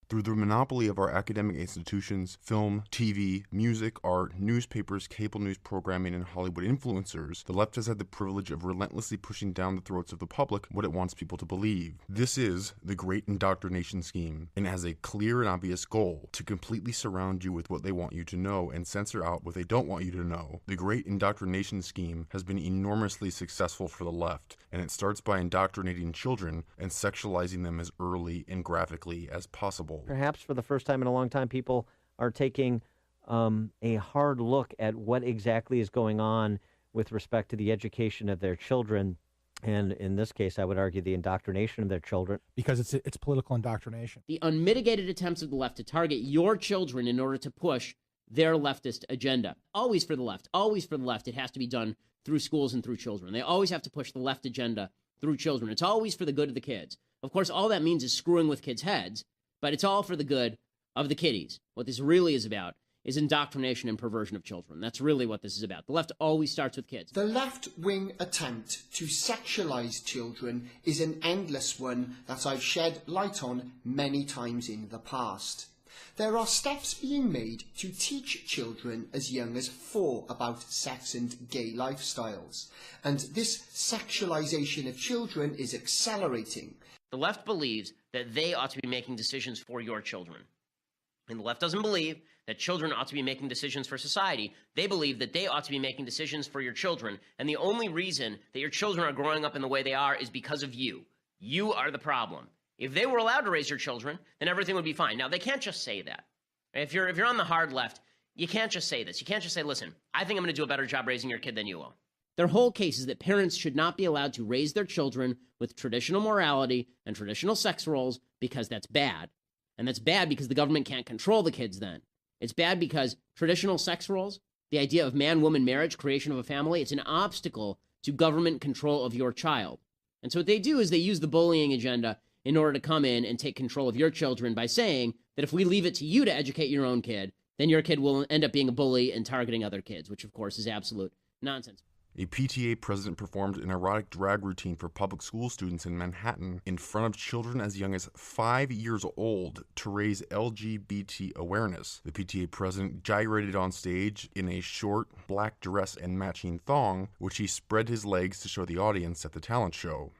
Through the monopoly of our academic institutions, film, TV, music, art, newspapers, cable news programming, and Hollywood influencers, the left has had the privilege of relentlessly pushing down the throats of the public what it wants people to believe. This is the Great Indoctrination Scheme, and it has a clear and obvious goal: to completely surround you with what they want you to know and censor out what they don't want you to know. The Great Indoctrination Scheme has been enormously successful for the left, and it starts by indoctrinating children and sexualizing them as early and graphically as possible. Perhaps for the first time in a long time, people are taking a hard look at what exactly is going on with respect to the education of their children, and in this case, I would argue the indoctrination of their children. Because it's political indoctrination. The unmitigated attempts of the left to target your children in order to push their leftist agenda. Always for the left. Always for the left. It has to be done through schools and through children. They always have to push the left agenda through children. It's always for the good of the kids. Of course, all that means is screwing with kids' heads, but it's all for the good of the kiddies. What this really is about is indoctrination and perversion of children. That's really what this is about. The left always starts with kids. The left-wing attempt to sexualize children is an endless one that I've shed light on many times in the past. There are steps being made to teach children as young as 4 about sex and gay lifestyles, and this sexualization of children is accelerating. The left believes that they ought to be making decisions for your children. And the left doesn't believe that children ought to be making decisions for society. They believe that they ought to be making decisions for your children. And the only reason that your children are growing up in the way they are is because of you. You are the problem. If they were allowed to raise your children, then everything would be fine. Now, they can't just say that. If you're on the hard left, you can't just say this. You can't just say, listen, I think I'm going to do a better job raising your kid than you will. Their whole case is that parents should not be allowed to raise their children with traditional morality and traditional sex roles because that's bad. And that's bad because the government can't control the kids then. It's bad because traditional sex roles, the idea of man-woman marriage, creation of a family, it's an obstacle to government control of your child. And so what they do is they use the bullying agenda in order to come in and take control of your children by saying that if we leave it to you to educate your own kid, then your kid will end up being a bully and targeting other kids, which of course is absolute nonsense. A PTA president performed an erotic drag routine for public school students in Manhattan in front of children as young as 5 years old to raise LGBT awareness. The PTA president gyrated on stage in a short black dress and matching thong, which he spread his legs to show the audience at the talent show.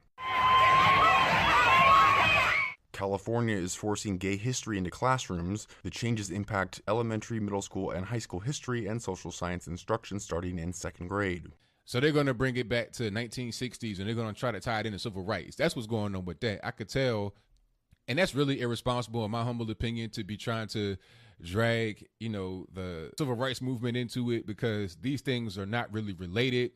California is forcing gay history into classrooms. The changes impact elementary, middle school, and high school history and social science instruction starting in 2nd grade. So they're going to bring it back to 1960s, and they're going to try to tie it into civil rights. That's what's going on with that. I could tell, and that's really irresponsible, in my humble opinion, to be trying to drag, the civil rights movement into it, because these things are not really related.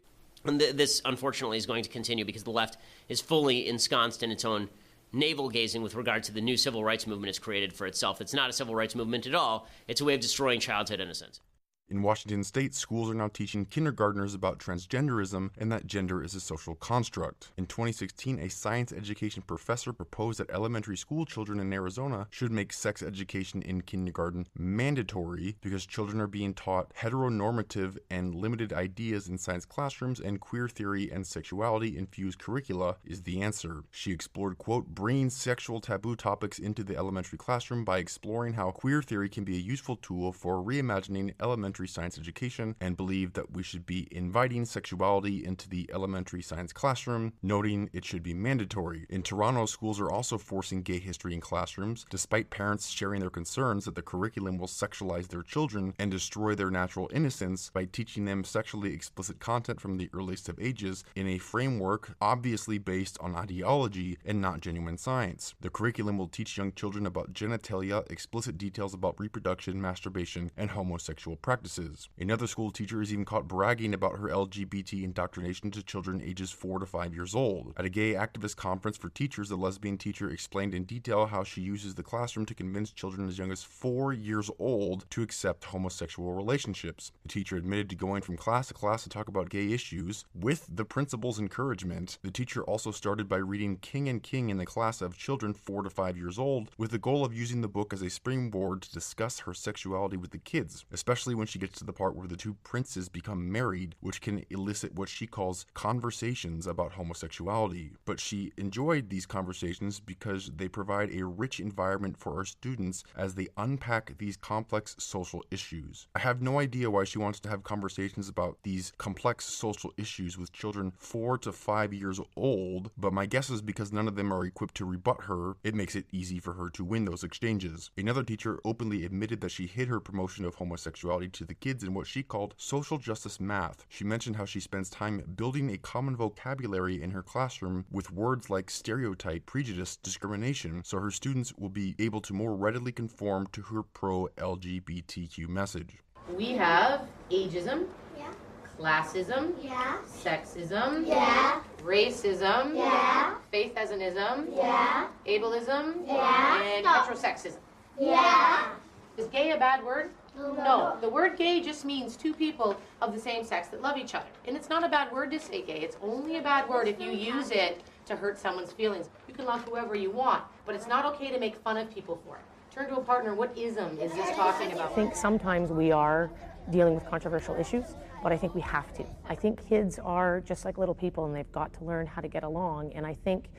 And this, unfortunately, is going to continue because the left is fully ensconced in its own navel-gazing with regard to the new civil rights movement it's created for itself. It's not a civil rights movement at all. It's a way of destroying childhood innocence. In Washington state, schools are now teaching kindergartners about transgenderism and that gender is a social construct. In 2016, a science education professor proposed that elementary school children in Arizona should make sex education in kindergarten mandatory because children are being taught heteronormative and limited ideas in science classrooms, and queer theory and sexuality infused curricula is the answer. She explored, quote, bringing sexual taboo topics into the elementary classroom by exploring how queer theory can be a useful tool for reimagining elementary science education, and believed that we should be inviting sexuality into the elementary science classroom, noting it should be mandatory. In Toronto, schools are also forcing gay history in classrooms, despite parents sharing their concerns that the curriculum will sexualize their children and destroy their natural innocence by teaching them sexually explicit content from the earliest of ages in a framework obviously based on ideology and not genuine science. The curriculum will teach young children about genitalia, explicit details about reproduction, masturbation, and homosexual practices. Another school teacher is even caught bragging about her LGBT indoctrination to children ages 4 to 5 years old. At a gay activist conference for teachers, the lesbian teacher explained in detail how she uses the classroom to convince children as young as 4 years old to accept homosexual relationships. The teacher admitted to going from class to class to talk about gay issues. With the principal's encouragement, the teacher also started by reading King and King in the class of children 4 to 5 years old, with the goal of using the book as a springboard to discuss her sexuality with the kids, especially when she she gets to the part where the two princes become married, which can elicit what she calls conversations about homosexuality. But she enjoyed these conversations because they provide a rich environment for our students as they unpack these complex social issues. I have no idea why she wants to have conversations about these complex social issues with children 4 to 5 years old, but my guess is because none of them are equipped to rebut her, it makes it easy for her to win those exchanges. Another teacher openly admitted that she hid her promotion of homosexuality to the kids in what she called social justice math. She mentioned how she spends time building a common vocabulary in her classroom with words like stereotype, prejudice, discrimination, so her students will be able to more readily conform to her pro-LGBTQ message. We have ageism, Yeah. classism, Yeah. sexism, Yeah. racism, Yeah. faith as an ism, Yeah. ableism, Yeah. and Stop. heterosexism. Yeah. Is gay a bad word? No. The word gay just means two people of the same sex that love each other. And it's not a bad word to say gay. It's only a bad word if you use it to hurt someone's feelings. You can love whoever you want, but it's not okay to make fun of people for it. Turn to a partner. What ism is this talking about? I think sometimes we are dealing with controversial issues, but I think we have to. I think kids are just like little people and they've got to learn how to get along. And I think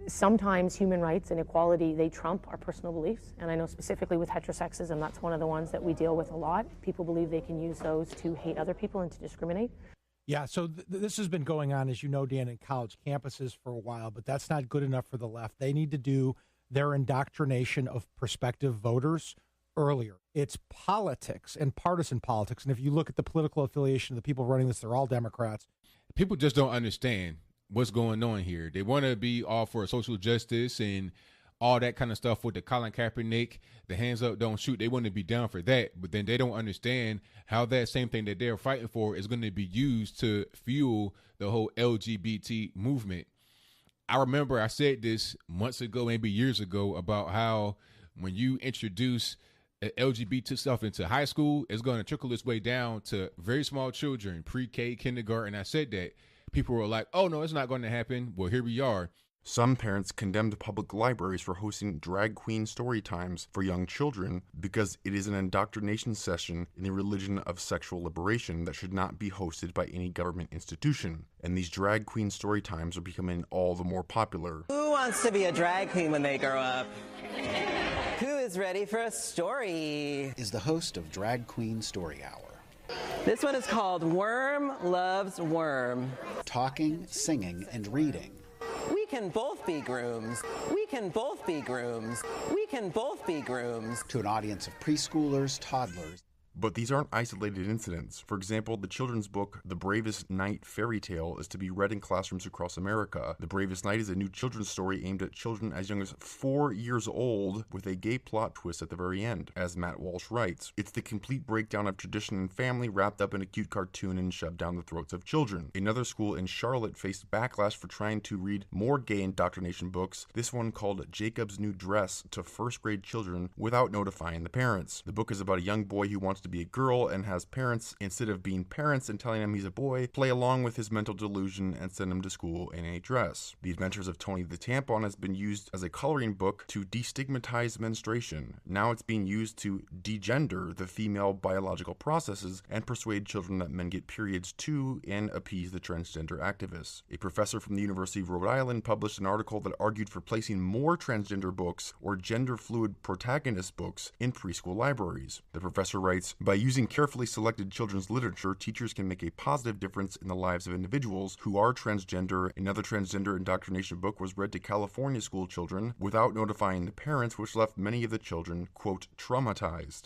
sometimes human rights and equality, they trump our personal beliefs. And I know specifically with heterosexism, that's one of the ones that we deal with a lot. People believe they can use those to hate other people and to discriminate. Yeah, so this has been going on, as you know, Dan, in college campuses for a while, but that's not good enough for the left. They need to do their indoctrination of prospective voters earlier. It's politics and partisan politics. And if you look at the political affiliation of the people running this, they're all Democrats. People just don't understand what's going on here. They want to be all for social justice and all that kind of stuff with the Colin Kaepernick, the hands up, don't shoot. They want to be down for that, but then they don't understand how that same thing that they're fighting for is going to be used to fuel the whole LGBT movement. I remember I said this months ago, maybe years ago, about how when you introduce LGBT stuff into high school, it's going to trickle its way down to very small children, pre-K, kindergarten. I said that. People were like, oh, no, it's not going to happen. Well, here we are. Some parents condemned public libraries for hosting drag queen story times for young children because it is an indoctrination session in the religion of sexual liberation that should not be hosted by any government institution. And these drag queen story times are becoming all the more popular. Who wants to be a drag queen when they grow up? Who is ready for a story? Is the host of Drag Queen Story Hour. This one is called Worm Loves Worm. Talking, singing, and reading. We can both be grooms. We can both be grooms. We can both be grooms. To an audience of preschoolers, toddlers. But these aren't isolated incidents. For example, the children's book, The Bravest Knight Fairy Tale, is to be read in classrooms across America. The Bravest Knight is a new children's story aimed at children as young as 4 years old, with a gay plot twist at the very end, as Matt Walsh writes. It's the complete breakdown of tradition and family wrapped up in a cute cartoon and shoved down the throats of children. Another school in Charlotte faced backlash for trying to read more gay indoctrination books, this one called Jacob's New Dress, to first grade children without notifying the parents. The book is about a young boy who wants to be a girl and has parents, instead of being parents and telling him he's a boy, play along with his mental delusion and send him to school in a dress. The Adventures of Tony the Tampon has been used as a coloring book to destigmatize menstruation. Now it's being used to degender the female biological processes and persuade children that men get periods too and appease the transgender activists. A professor from the University of Rhode Island published an article that argued for placing more transgender books or gender-fluid protagonist books in preschool libraries. The professor writes, by using carefully selected children's literature, teachers can make a positive difference in the lives of individuals who are transgender. Another transgender indoctrination book was read to California school children without notifying the parents, which left many of the children, quote, traumatized.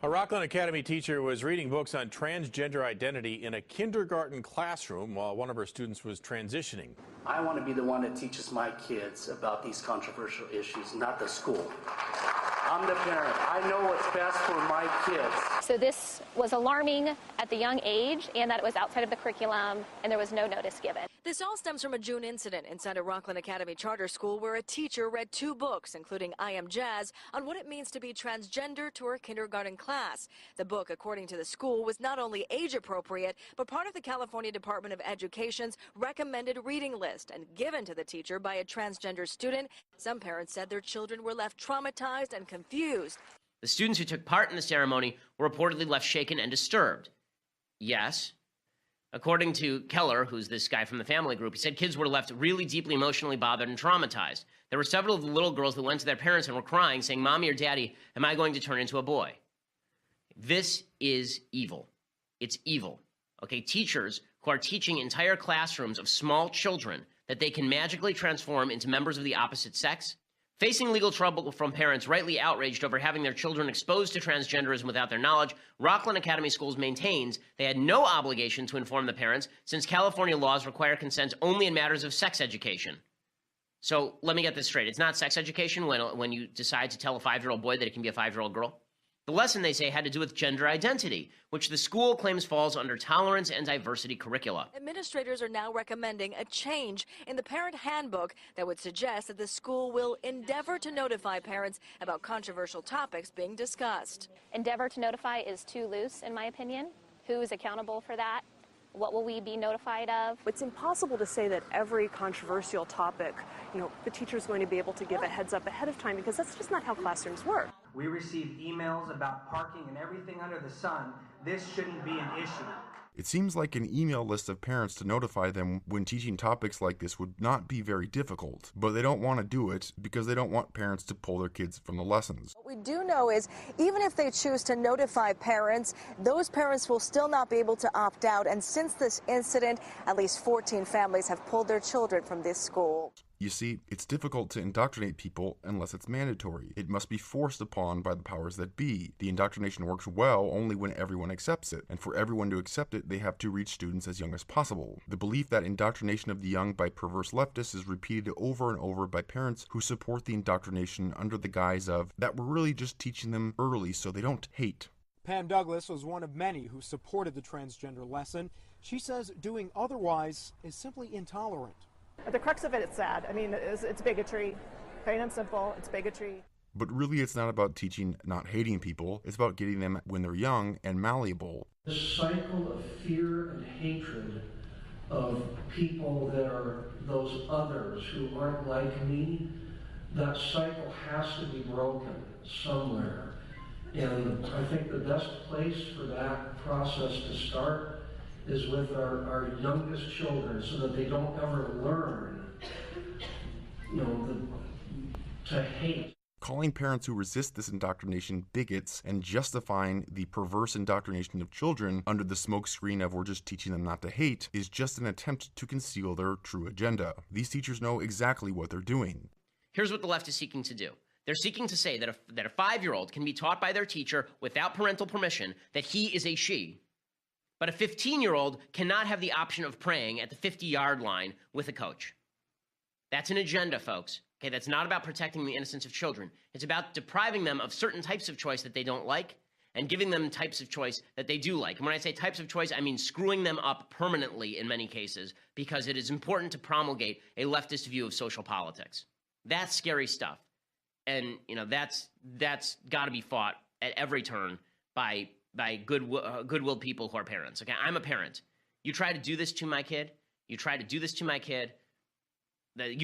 A Rockland Academy teacher was reading books on transgender identity in a kindergarten classroom while one of her students was transitioning. I want to be the one that teaches my kids about these controversial issues, not the school. I'm the parent. I know what's best for my kids. So this was alarming at the young age, and that it was outside of the curriculum, and there was no notice given. This all stems from a June incident inside a Rockland Academy charter school where a teacher read 2 books, including I Am Jazz, on what it means to be transgender to her kindergarten class. The book, according to the school, was not only age appropriate, but part of the California Department of Education's recommended reading list and given to the teacher by a transgender student. Some parents said their children were left traumatized and confused. The students who took part in the ceremony were reportedly left shaken and disturbed. Yes. According to Keller, who's this guy from the family group, he said kids were left really deeply emotionally bothered and traumatized. There were several of the little girls that went to their parents and were crying, saying, "Mommy or Daddy, am I going to turn into a boy?" This is evil. It's evil. Okay, teachers who are teaching entire classrooms of small children that they can magically transform into members of the opposite sex, facing legal trouble from parents rightly outraged over having their children exposed to transgenderism without their knowledge, Rockland Academy Schools maintains they had no obligation to inform the parents since California laws require consent only in matters of sex education. So let me get this straight. It's not sex education when you decide to tell a 5-year-old boy that it can be a 5-year-old girl. The lesson, they say, had to do with gender identity, which the school claims falls under tolerance and diversity curricula. Administrators are now recommending a change in the parent handbook that would suggest that the school will endeavor to notify parents about controversial topics being discussed. Endeavor to notify is too loose, in my opinion. Who is accountable for that? What will we be notified of? It's impossible to say that every controversial topic, the teacher's going to be able to give a heads up ahead of time, because that's just not how classrooms work. We receive emails about parking and everything under the sun. This shouldn't be an issue. It seems like an email list of parents to notify them when teaching topics like this would not be very difficult, but they don't want to do it because they don't want parents to pull their kids from the lessons. What we do know is even if they choose to notify parents, those parents will still not be able to opt out. And since this incident, at least 14 families have pulled their children from this school. You see, it's difficult to indoctrinate people unless it's mandatory. It must be forced upon by the powers that be. The indoctrination works well only when everyone accepts it, and for everyone to accept it, they have to reach students as young as possible. The belief that indoctrination of the young by perverse leftists is repeated over and over by parents who support the indoctrination under the guise of that we're really just teaching them early so they don't hate. Pam Douglas was one of many who supported the transgender lesson. She says doing otherwise is simply intolerant. At the crux of it, it's sad. I mean, it's bigotry. Plain and simple, it's bigotry. But really, it's not about teaching not hating people. It's about getting them when they're young and malleable. The cycle of fear and hatred of people that are those others who aren't like me, that cycle has to be broken somewhere. And I think the best place for that process to start is with our youngest children, so that they don't ever learn, to hate. Calling parents who resist this indoctrination bigots and justifying the perverse indoctrination of children under the smokescreen of we're just teaching them not to hate is just an attempt to conceal their true agenda. These teachers know exactly what they're doing. Here's what the left is seeking to do. They're seeking to say that a 5-year-old can be taught by their teacher without parental permission that he is a she, but a 15-year-old cannot have the option of praying at the 50-yard line with a coach. That's an agenda, folks. Okay, that's not about protecting the innocence of children. It's about depriving them of certain types of choice that they don't like and giving them types of choice that they do like. And when I say types of choice, I mean screwing them up permanently in many cases, because it is important to promulgate a leftist view of social politics. That's scary stuff. And, that's got to be fought at every turn by goodwill people who are parents. Okay, I'm a parent. You try to do this to my kid. You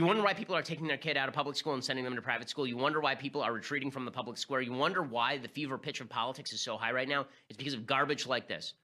wonder why people are taking their kid out of public school and sending them to private school. You wonder why people are retreating from the public square. You wonder why the fever pitch of politics is so high right now. It's because of garbage like this.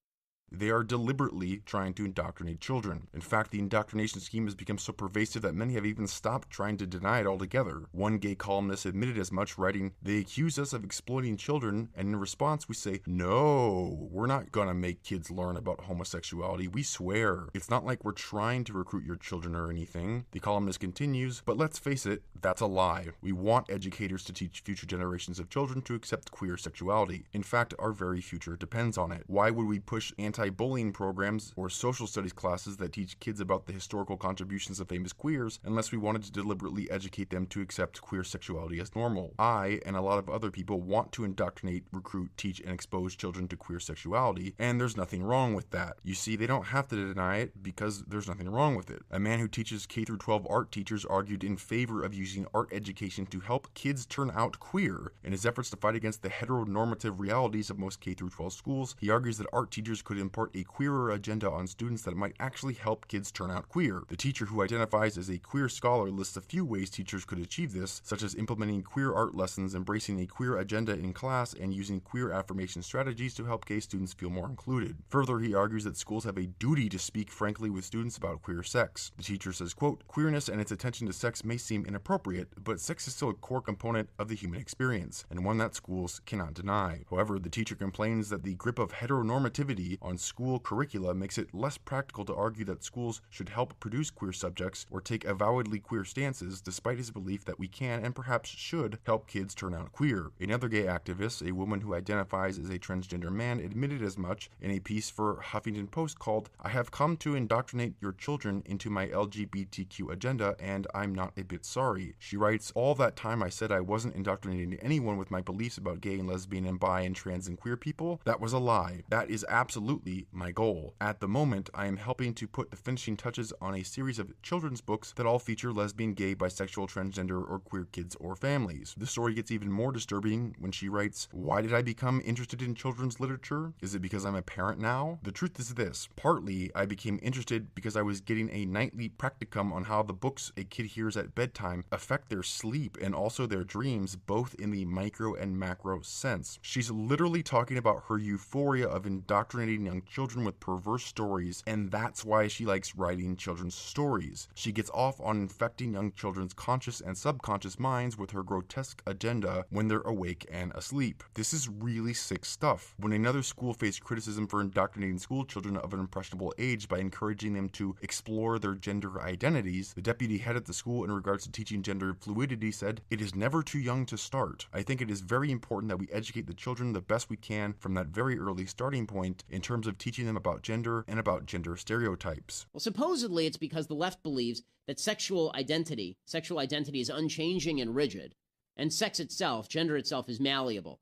They are deliberately trying to indoctrinate children. In fact, the indoctrination scheme has become so pervasive that many have even stopped trying to deny it altogether. One gay columnist admitted as much, writing, "They accuse us of exploiting children, and in response we say, no, we're not gonna make kids learn about homosexuality, we swear. It's not like we're trying to recruit your children or anything." The columnist continues, "But let's face it, that's a lie. We want educators to teach future generations of children to accept queer sexuality. In fact, our very future depends on it. Why would we push anti-bullying programs or social studies classes that teach kids about the historical contributions of famous queers unless we wanted to deliberately educate them to accept queer sexuality as normal? I and a lot of other people want to indoctrinate, recruit, teach, and expose children to queer sexuality, and there's nothing wrong with that. You see, they don't have to deny it because there's nothing wrong with it." A man who teaches K-12 art teachers argued in favor of using art education to help kids turn out queer. In his efforts to fight against the heteronormative realities of most K-12 schools, he argues that art teachers could impart a queerer agenda on students that might actually help kids turn out queer. The teacher who identifies as a queer scholar lists a few ways teachers could achieve this, such as implementing queer art lessons, embracing a queer agenda in class, and using queer affirmation strategies to help gay students feel more included. Further, he argues that schools have a duty to speak frankly with students about queer sex. The teacher says, quote, "Queerness and its attention to sex may seem inappropriate, but sex is still a core component of the human experience, and one that schools cannot deny." However, the teacher complains that the grip of heteronormativity on school curricula makes it less practical to argue that schools should help produce queer subjects or take avowedly queer stances, despite his belief that we can and perhaps should help kids turn out queer. Another gay activist, a woman who identifies as a transgender man, admitted as much in a piece for Huffington Post called, "I have come to indoctrinate your children into my LGBTQ agenda, and I'm not a bit sorry." She writes, "All that time I said I wasn't indoctrinating anyone with my beliefs about gay and lesbian and bi and trans and queer people. That was a lie. That is absolutely my goal. At the moment, I am helping to put the finishing touches on a series of children's books that all feature lesbian, gay, bisexual, transgender, or queer kids or families." The story gets even more disturbing when she writes, "Why did I become interested in children's literature? Is it because I'm a parent now? The truth is this. Partly, I became interested because I was getting a nightly practicum on how the books a kid hears at bedtime affect their sleep and also their dreams, both in the micro and macro sense." She's literally talking about her euphoria of indoctrinating young children with perverse stories, and that's why she likes writing children's stories. She gets off on infecting young children's conscious and subconscious minds with her grotesque agenda when they're awake and asleep. This is really sick stuff. When another school faced criticism for indoctrinating school children of an impressionable age by encouraging them to explore their gender identities, the deputy head at the school in regards to teaching gender fluidity said, "It is never too young to start. I think it is very important that we educate the children the best we can from that very early starting point in terms of teaching them about gender and about gender stereotypes." Well, supposedly it's because the left believes that sexual identity is unchanging and rigid, and sex itself, gender itself, is malleable.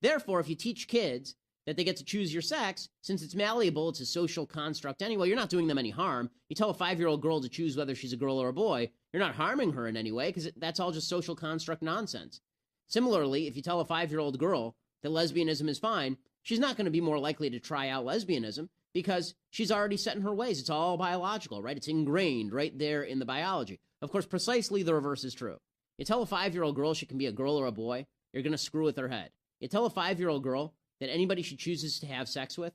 Therefore, if you teach kids that they get to choose your sex, since it's malleable, it's a social construct anyway, you're not doing them any harm. You tell a 5-year-old girl to choose whether she's a girl or a boy, you're not harming her in any way, because that's all just social construct nonsense. Similarly, if you tell a 5-year-old girl that lesbianism is fine, she's not going to be more likely to try out lesbianism because she's already set in her ways. It's all biological, right? It's ingrained right there in the biology. Of course, precisely the reverse is true. You tell a 5-year-old girl she can be a girl or a boy, you're going to screw with her head. You tell a 5-year-old girl that anybody she chooses to have sex with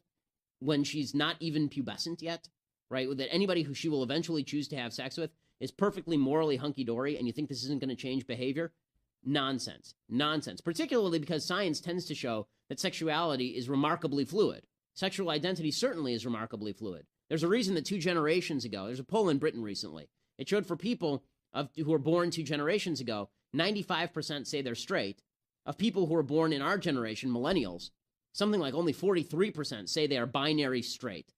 when she's not even pubescent yet, right, that anybody who she will eventually choose to have sex with is perfectly morally hunky-dory, and you think this isn't going to change behavior? Nonsense. Nonsense. Particularly because science tends to show that sexuality is remarkably fluid. Sexual identity certainly is remarkably fluid. There's a reason that 2 generations ago, there's a poll in Britain recently, it showed for people who were born 2 generations ago, 95% say they're straight. Of people who were born in our generation, millennials, something like only 43% say they are binary straight.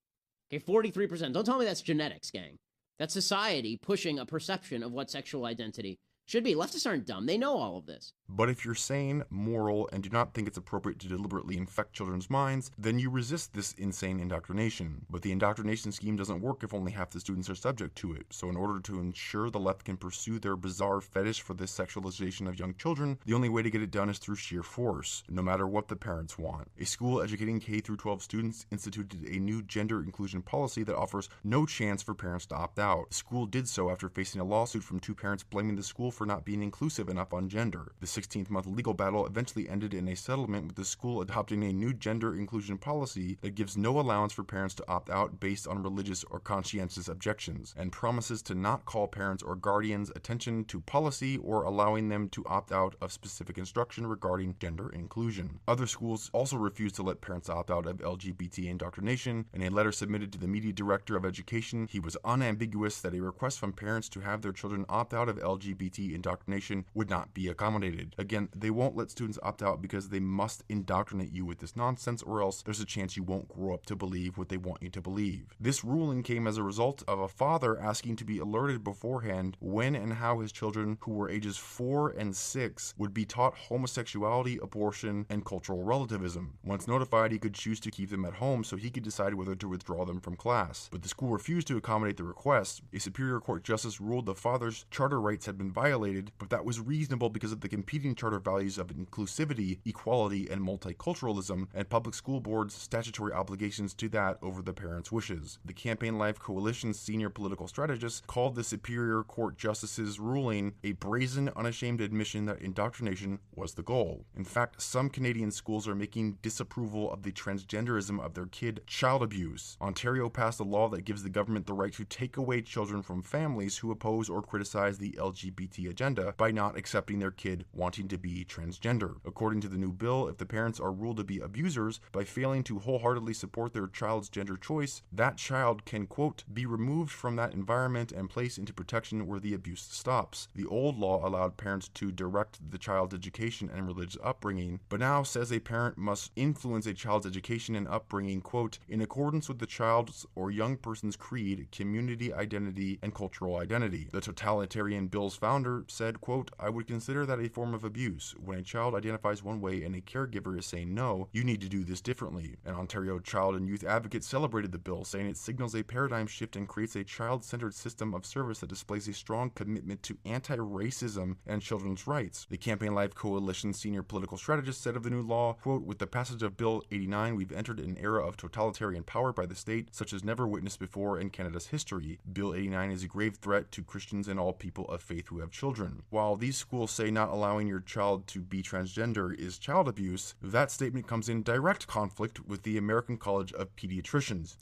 Okay, 43%. Don't tell me that's genetics, gang. That's society pushing a perception of what sexual identity should be. Leftists aren't dumb. They know all of this. But if you're sane, moral, and do not think it's appropriate to deliberately infect children's minds, then you resist this insane indoctrination. But the indoctrination scheme doesn't work if only half the students are subject to it. So in order to ensure the left can pursue their bizarre fetish for this sexualization of young children, the only way to get it done is through sheer force, no matter what the parents want. A school educating K-12 students instituted a new gender inclusion policy that offers no chance for parents to opt out. The school did so after facing a lawsuit from 2 parents blaming the school for not being inclusive enough on gender. The 16th-month legal battle eventually ended in a settlement with the school adopting a new gender inclusion policy that gives no allowance for parents to opt out based on religious or conscientious objections, and promises to not call parents or guardians' attention to policy or allowing them to opt out of specific instruction regarding gender inclusion. Other schools also refused to let parents opt out of LGBT indoctrination. In a letter submitted to the media director of education, he was unambiguous that a request from parents to have their children opt out of LGBT indoctrination would not be accommodated. Again, they won't let students opt out because they must indoctrinate you with this nonsense, or else there's a chance you won't grow up to believe what they want you to believe. This ruling came as a result of a father asking to be alerted beforehand when and how his children, who were ages 4 and 6, would be taught homosexuality, abortion, and cultural relativism. Once notified, he could choose to keep them at home so he could decide whether to withdraw them from class. But the school refused to accommodate the request. A Superior Court justice ruled the father's charter rights had been violated violated, but that was reasonable because of the competing charter values of inclusivity, equality, and multiculturalism, and public school boards' statutory obligations to that over the parents' wishes. The Campaign Life Coalition's senior political strategist called the Superior Court Justice's ruling a brazen, unashamed admission that indoctrination was the goal. In fact, some Canadian schools are making disapproval of the transgenderism of their kid child abuse. Ontario passed a law that gives the government the right to take away children from families who oppose or criticize the LGBT agenda by not accepting their kid wanting to be transgender. According to the new bill, if the parents are ruled to be abusers by failing to wholeheartedly support their child's gender choice, that child can, quote, be removed from that environment and placed into protection where the abuse stops. The old law allowed parents to direct the child's education and religious upbringing, but now says a parent must influence a child's education and upbringing, quote, in accordance with the child's or young person's creed, community identity, and cultural identity. The totalitarian bill's founder said, quote, I would consider that a form of abuse. When a child identifies one way and a caregiver is saying, no, you need to do this differently. An Ontario child and youth advocate celebrated the bill, saying it signals a paradigm shift and creates a child-centered system of service that displays a strong commitment to anti-racism and children's rights. The Campaign Life Coalition senior political strategist said of the new law, quote, with the passage of Bill 89, we've entered an era of totalitarian power by the state such as never witnessed before in Canada's history. Bill 89 is a grave threat to Christians and all people of faith who have children. While these schools say not allowing your child to be transgender is child abuse, that statement comes in direct conflict with the American College of Pediatricians,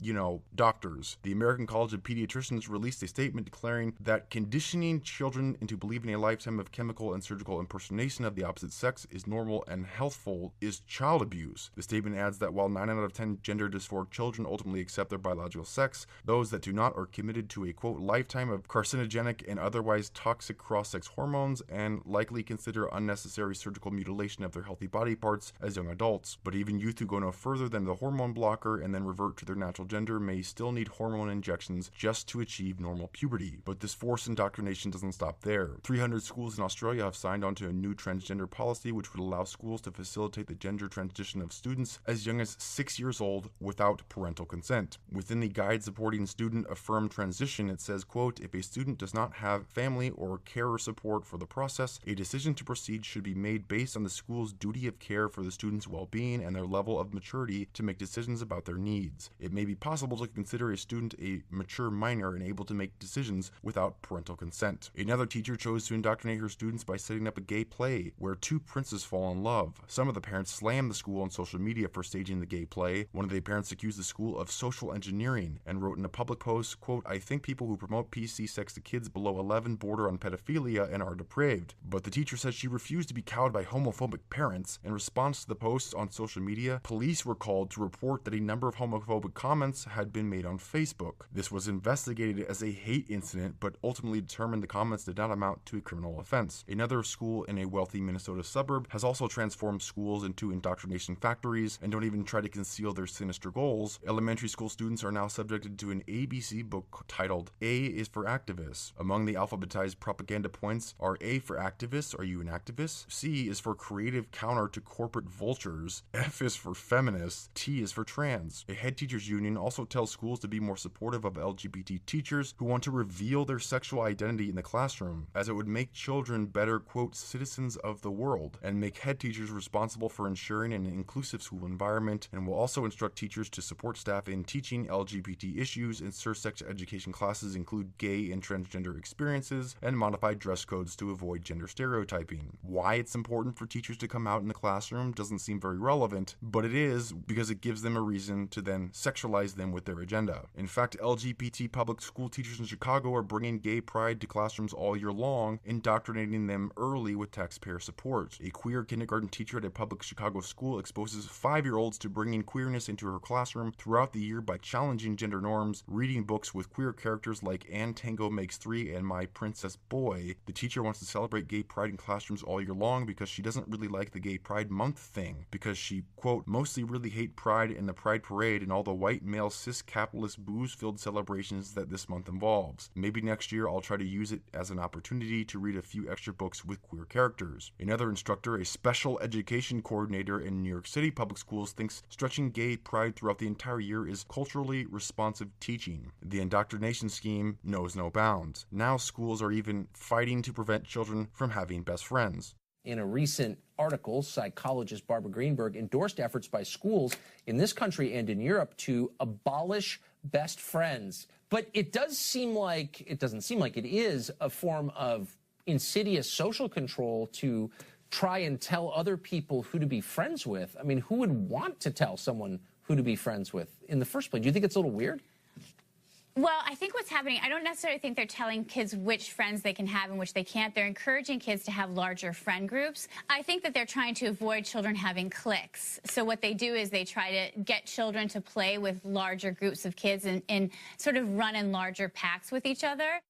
doctors. The American College of Pediatricians released a statement declaring that conditioning children into believing a lifetime of chemical and surgical impersonation of the opposite sex is normal and healthful is child abuse. The statement adds that while 9 out of 10 gender dysphoric children ultimately accept their biological sex, those that do not are committed to a, quote, lifetime of carcinogenic and otherwise toxic cross-sex hormones and likely consider unnecessary surgical mutilation of their healthy body parts as young adults. But even youth who go no further than the hormone blocker and then revert to their natural gender may still need hormone injections just to achieve normal puberty. But this forced indoctrination doesn't stop there. 300 schools in Australia have signed on to a new transgender policy which would allow schools to facilitate the gender transition of students as young as 6 years old without parental consent. Within the guide supporting student-affirmed transition, it says, quote, if a student does not have family or carer support for the process, a decision to proceed should be made based on the school's duty of care for the student's well-being and their level of maturity to make decisions about their needs. It may be possible to consider a student a mature minor and able to make decisions without parental consent. Another teacher chose to indoctrinate her students by setting up a gay play where two princes fall in love. Some of the parents slammed the school on social media for staging the gay play. One of the parents accused the school of social engineering and wrote in a public post, quote, I think people who promote PC sex to kids below 11 border on pedophilia and are depraved. But the teacher said she refused to be cowed by homophobic parents. In response to the posts on social media, police were called to report that a number of homophobic comments had been made on Facebook. This was investigated as a hate incident, but ultimately determined the comments did not amount to a criminal offense. Another school in a wealthy Minnesota suburb has also transformed schools into indoctrination factories and don't even try to conceal their sinister goals. Elementary school students are now subjected to an ABC book titled A is for Activists. Among the alphabetized propaganda points are A for activists, are you an activist? C is for creative counter to corporate vultures. F is for feminists. T is for trans. A head teachers union also tells schools to be more supportive of LGBT teachers who want to reveal their sexual identity in the classroom, as it would make children better, quote, citizens of the world, and make head teachers responsible for ensuring an inclusive school environment, and will also instruct teachers to support staff in teaching LGBT issues, ensure sex education classes include gay and transgender experiences, and modify dress codes to avoid gender stereotyping. Why it's important for teachers to come out in the classroom doesn't seem very relevant, but it is because it gives them a reason to then sexualize them with their agenda. In fact, LGBT public school teachers in Chicago are bringing gay pride to classrooms all year long, indoctrinating them early with taxpayer support. A queer kindergarten teacher at a public Chicago school exposes 5-year-olds to bringing queerness into her classroom throughout the year by challenging gender norms, reading books with queer characters like And Tango Makes Three and My Princess Boy. The teacher wants to celebrate gay pride in classrooms all year long because she doesn't really like the Gay Pride Month thing, because she, quote, mostly really hate pride and the Pride Parade and all the white male cis capitalist booze-filled celebrations that this month involves. Maybe next year I'll try to use it as an opportunity to read a few extra books with queer characters. Another instructor, a special education coordinator in New York City public schools, thinks stretching gay pride throughout the entire year is culturally responsive teaching. The indoctrination scheme knows no bounds. Now schools are even fighting fighting to prevent children from having best friends. In a recent article, psychologist Barbara Greenberg endorsed efforts by schools in this country and in Europe to abolish best friends. But it doesn't seem like it is a form of insidious social control to try and tell other people who to be friends with. I mean, who would want to tell someone who to be friends with in the first place? Do you think it's a little weird? Well, I think what's happening, I don't necessarily think they're telling kids which friends they can have and which they can't. They're encouraging kids to have larger friend groups. I think that they're trying to avoid children having cliques. So what they do is they try to get children to play with larger groups of kids and sort of run in larger packs with each other.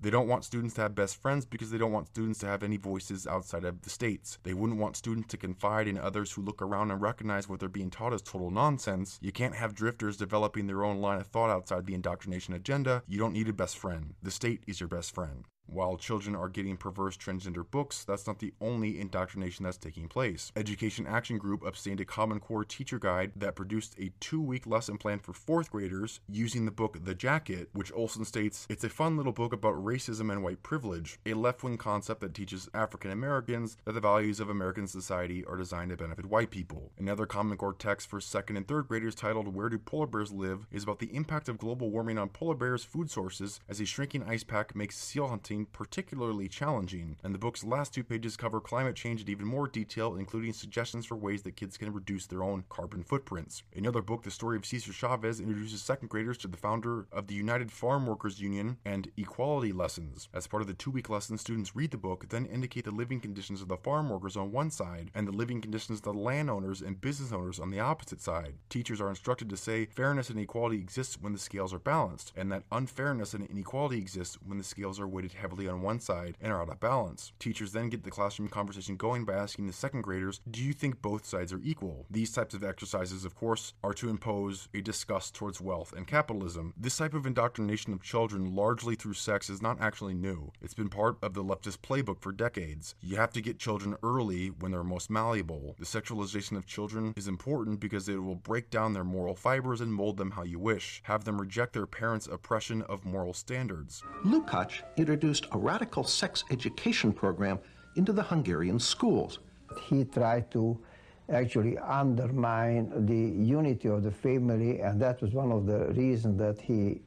They don't want students to have best friends because they don't want students to have any voices outside of the states. They wouldn't want students to confide in others who look around and recognize what they're being taught is total nonsense. You can't have drifters developing their own line of thought outside the indoctrination agenda. You don't need a best friend. The state is your best friend. While children are getting perverse transgender books, that's not the only indoctrination that's taking place. Education Action Group obtained a Common Core teacher guide that produced a 2-week lesson plan for 4th graders using the book The Jacket, which Olson states, it's a fun little book about racism and white privilege, a left-wing concept that teaches African Americans that the values of American society are designed to benefit white people. Another Common Core text for 2nd and 3rd graders titled Where Do Polar Bears Live is about the impact of global warming on polar bears' food sources as a shrinking ice pack makes seal hunting particularly challenging, and the book's last 2 pages cover climate change in even more detail, including suggestions for ways that kids can reduce their own carbon footprints. Another book, The Story of Cesar Chavez, introduces 2nd graders to the founder of the United Farm Workers Union and equality lessons. As part of the 2-week lesson, students read the book, then indicate the living conditions of the farm workers on one side and the living conditions of the landowners and business owners on the opposite side. Teachers are instructed to say fairness and equality exists when the scales are balanced, and that unfairness and inequality exists when the scales are weighted heavily on one side and are out of balance. Teachers then get the classroom conversation going by asking the 2nd graders, do you think both sides are equal? These types of exercises, of course, are to impose a disgust towards wealth and capitalism. This type of indoctrination of children, largely through sex, is not actually new. It's been part of the leftist playbook for decades. You have to get children early when they're most malleable. The sexualization of children is important because it will break down their moral fibers and mold them how you wish. Have them reject their parents' oppression of moral standards. Lukács introduced a radical sex education program into the Hungarian schools. He tried to actually undermine the unity of the family, and that was one of the reasons that he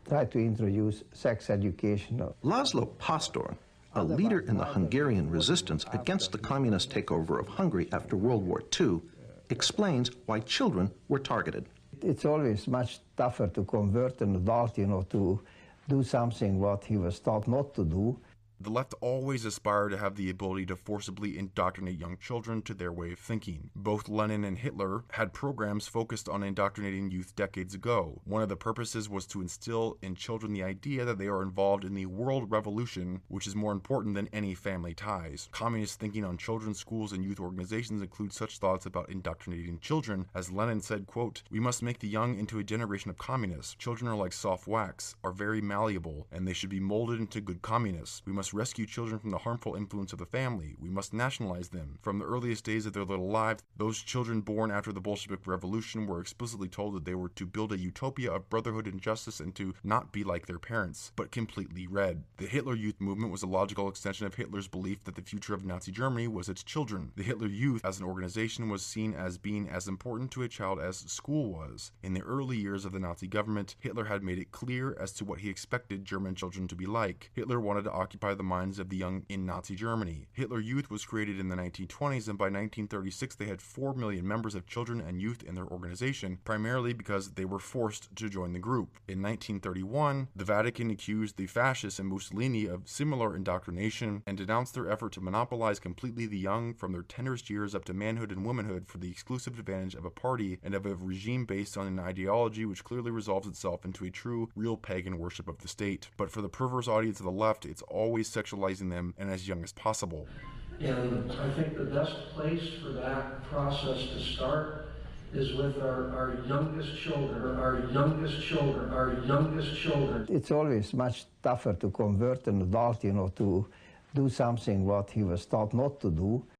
tried to introduce sex education. Laszlo Pastor, a leader in the Hungarian resistance against the communist takeover of Hungary after World War II, explains why children were targeted. It's always much tougher to convert an adult, to do something what he was taught not to do. The left always aspired to have the ability to forcibly indoctrinate young children to their way of thinking. Both Lenin and Hitler had programs focused on indoctrinating youth decades ago. One of the purposes was to instill in children the idea that they are involved in the world revolution, which is more important than any family ties. Communist thinking on children's schools and youth organizations include such thoughts about indoctrinating children. As Lenin said, quote, we must make the young into a generation of communists. Children are like soft wax, are very malleable, and they should be molded into good communists. We must rescue children from the harmful influence of the family. We must nationalize them. From the earliest days of their little lives, those children born after the Bolshevik Revolution were explicitly told that they were to build a utopia of brotherhood and justice and to not be like their parents, but completely red. The Hitler Youth movement was a logical extension of Hitler's belief that the future of Nazi Germany was its children. The Hitler Youth as an organization was seen as being as important to a child as school was. In the early years of the Nazi government, Hitler had made it clear as to what he expected German children to be like. Hitler wanted to occupy the minds of the young in Nazi Germany. Hitler Youth was created in the 1920s, and by 1936 they had 4 million members of children and youth in their organization, primarily because they were forced to join the group. In 1931, the Vatican accused the fascists and Mussolini of similar indoctrination and denounced their effort to monopolize completely the young from their tenderest years up to manhood and womanhood for the exclusive advantage of a party and of a regime based on an ideology which clearly resolves itself into a true, real pagan worship of the state. But for the perverse audience of the left, it's always sexualizing them and as young as possible. And I think the best place for that process to start is with our youngest children, our youngest children, our youngest children. It's always much tougher to convert an adult, to do something what he was taught not to do.